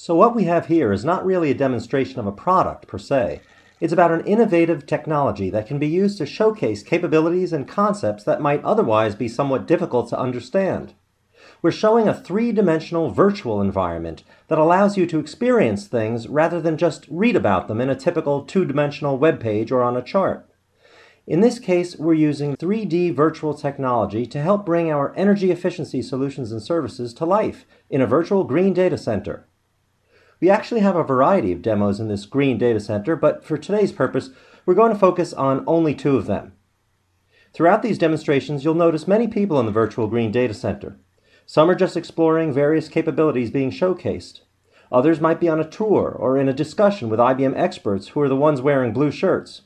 So what we have here is not really a demonstration of a product per se. It's about an innovative technology that can be used to showcase capabilities and concepts that might otherwise be somewhat difficult to understand. We're showing a three-dimensional virtual environment that allows you to experience things rather than just read about them in a typical two-dimensional web page or on a chart. In this case, we're using 3D virtual technology to help bring our energy efficiency solutions and services to life in a virtual green data center. We actually have a variety of demos in this green data center, but for today's purpose, we're going to focus on only two of them. Throughout these demonstrations, you'll notice many people in the virtual green data center. Some are just exploring various capabilities being showcased. Others might be on a tour or in a discussion with IBM experts who are the ones wearing blue shirts.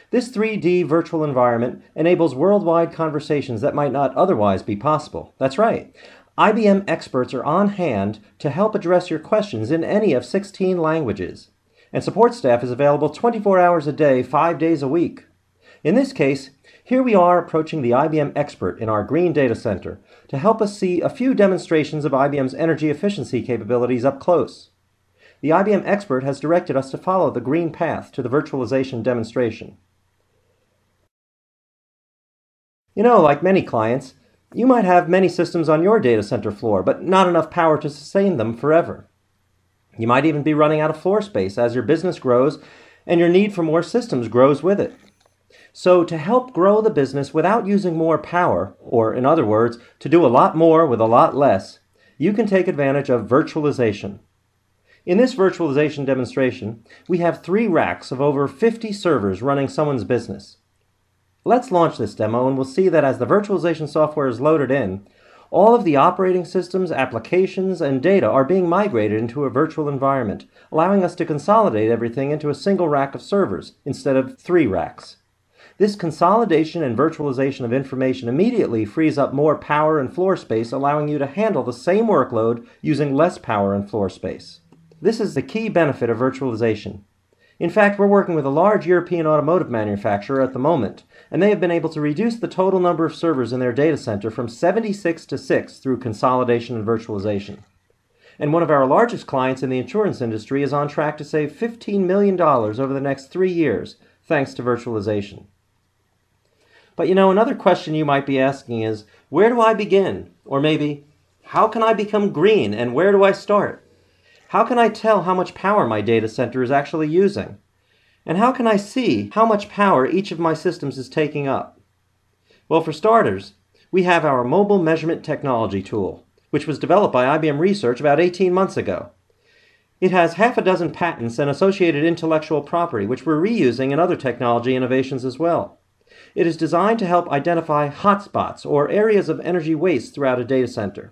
This 3D virtual environment enables worldwide conversations that might not otherwise be possible. That's right. IBM experts are on hand to help address your questions in any of 16 languages. And support staff is available 24 hours a day, 5 days a week. In this case, here we are approaching the IBM expert in our green data center to help us see a few demonstrations of IBM's energy efficiency capabilities up close. The IBM expert has directed us to follow the green path to the virtualization demonstration. You know, like many clients, you might have many systems on your data center floor, but not enough power to sustain them forever. You might even be running out of floor space as your business grows and your need for more systems grows with it. So to help grow the business without using more power, or in other words, to do a lot more with a lot less, you can take advantage of virtualization. In this virtualization demonstration, we have 3 racks of over 50 servers running someone's business. Let's launch this demo and we'll see that as the virtualization software is loaded in, all of the operating systems, applications, and data are being migrated into a virtual environment, allowing us to consolidate everything into a single rack of servers instead of 3 racks. This consolidation and virtualization of information immediately frees up more power and floor space, allowing you to handle the same workload using less power and floor space. This is the key benefit of virtualization. In fact, we're working with a large European automotive manufacturer at the moment, and they have been able to reduce the total number of servers in their data center from 76 to 6 through consolidation and virtualization. And one of our largest clients in the insurance industry is on track to save $15 million over the next 3 years, thanks to virtualization. But you know, another question you might be asking is, where do I begin? Or maybe, how can I become green and where do I start? How can I tell how much power my data center is actually using? And how can I see how much power each of my systems is taking up? Well, for starters, we have our mobile measurement technology tool, which was developed by IBM Research about 18 months ago. It has half a dozen patents and associated intellectual property, which we're reusing in other technology innovations as well. It is designed to help identify hotspots or areas of energy waste throughout a data center.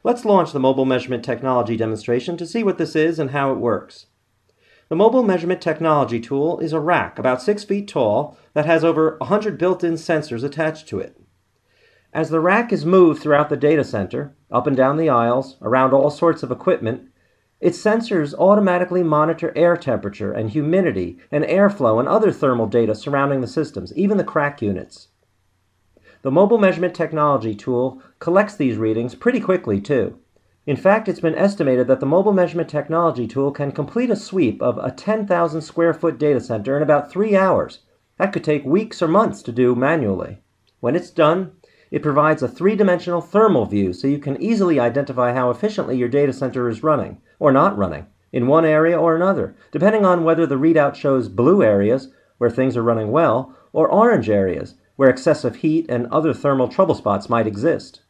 Let's launch the mobile measurement technology demonstration to see what this is and how it works. The mobile measurement technology tool is a rack about 6 feet tall that has over 100 built-in sensors attached to it. As the rack is moved throughout the data center, up and down the aisles, around all sorts of equipment, its sensors automatically monitor air temperature and humidity and airflow and other thermal data surrounding the systems, even the crack units. The mobile measurement technology tool collects these readings pretty quickly too. In fact, it's been estimated that the mobile measurement technology tool can complete a sweep of a 10,000 square foot data center in about 3 hours. That could take weeks or months to do manually. When it's done, it provides a 3-dimensional thermal view so you can easily identify how efficiently your data center is running, or not running, in one area or another, depending on whether the readout shows blue areas, where things are running well, or orange areas, where excessive heat and other thermal trouble spots might exist.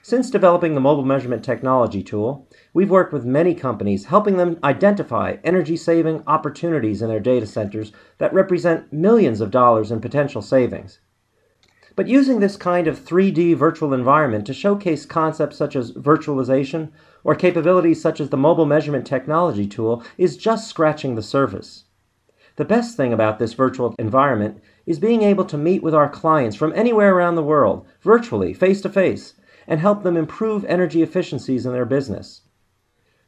Since developing the mobile measurement technology tool, we've worked with many companies helping them identify energy-saving opportunities in their data centers that represent millions of dollars in potential savings. But using this kind of 3D virtual environment to showcase concepts such as virtualization or capabilities such as the mobile measurement technology tool is just scratching the surface. The best thing about this virtual environment is being able to meet with our clients from anywhere around the world, virtually, face-to-face, and help them improve energy efficiencies in their business.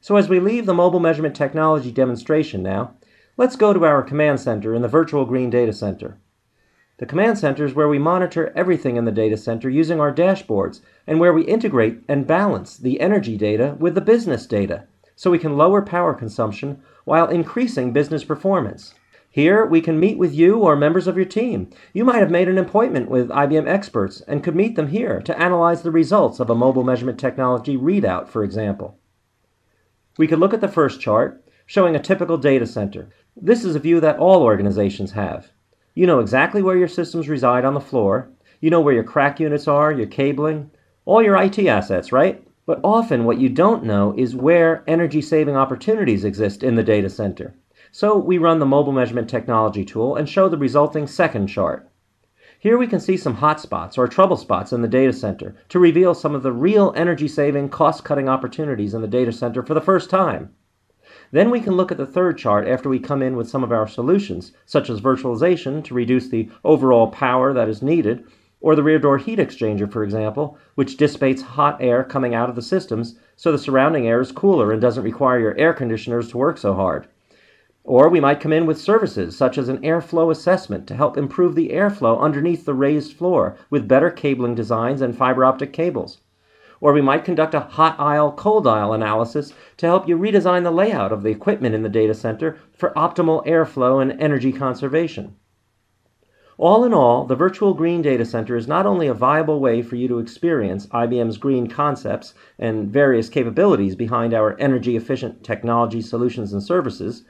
So as we leave the mobile measurement technology demonstration now, let's go to our command center in the virtual green data center. The command center is where we monitor everything in the data center using our dashboards and where we integrate and balance the energy data with the business data so we can lower power consumption while increasing business performance. Here, we can meet with you or members of your team. You might have made an appointment with IBM experts and could meet them here to analyze the results of a mobile measurement technology readout, for example. We could look at the first chart, showing a typical data center. This is a view that all organizations have. You know exactly where your systems reside on the floor. You know where your CRAC units are, your cabling, all your IT assets, right? But often what you don't know is where energy-saving opportunities exist in the data center. So we run the mobile measurement technology tool and show the resulting second chart. Here we can see some hotspots or trouble spots in the data center to reveal some of the real energy-saving, cost-cutting opportunities in the data center for the first time. Then we can look at the third chart after we come in with some of our solutions, such as virtualization to reduce the overall power that is needed, or the rear door heat exchanger, for example, which dissipates hot air coming out of the systems so the surrounding air is cooler and doesn't require your air conditioners to work so hard. Or we might come in with services such as an airflow assessment to help improve the airflow underneath the raised floor with better cabling designs and fiber optic cables. Or we might conduct a hot aisle, cold aisle analysis to help you redesign the layout of the equipment in the data center for optimal airflow and energy conservation. All in all, the Virtual Green Data Center is not only a viable way for you to experience IBM's green concepts and various capabilities behind our energy-efficient technology solutions and services,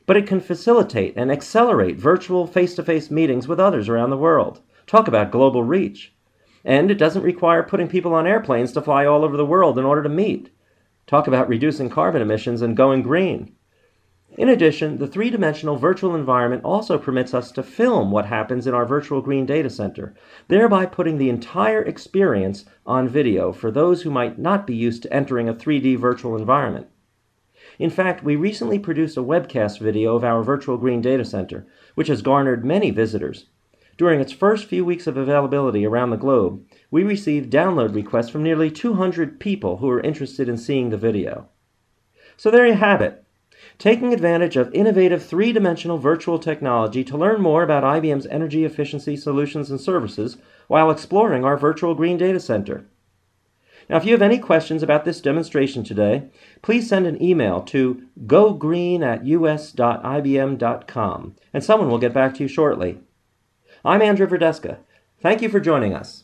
but it can facilitate and accelerate virtual face-to-face meetings with others around the world. Talk about global reach. And it doesn't require putting people on airplanes to fly all over the world in order to meet. Talk about reducing carbon emissions and going green. In addition, the three-dimensional virtual environment also permits us to film what happens in our Virtual Green Data Center, thereby putting the entire experience on video for those who might not be used to entering a 3D virtual environment. In fact, we recently produced a webcast video of our Virtual Green Data Center, which has garnered many visitors. During its first few weeks of availability around the globe, we received download requests from nearly 200 people who were interested in seeing the video. So there you have it. Taking advantage of innovative three-dimensional virtual technology to learn more about IBM's energy efficiency solutions and services while exploring our Virtual Green Data Center. Now, if you have any questions about this demonstration today, please send an email to gogreen@us.ibm.com, and someone will get back to you shortly. I'm Andrew Verdeska. Thank you for joining us.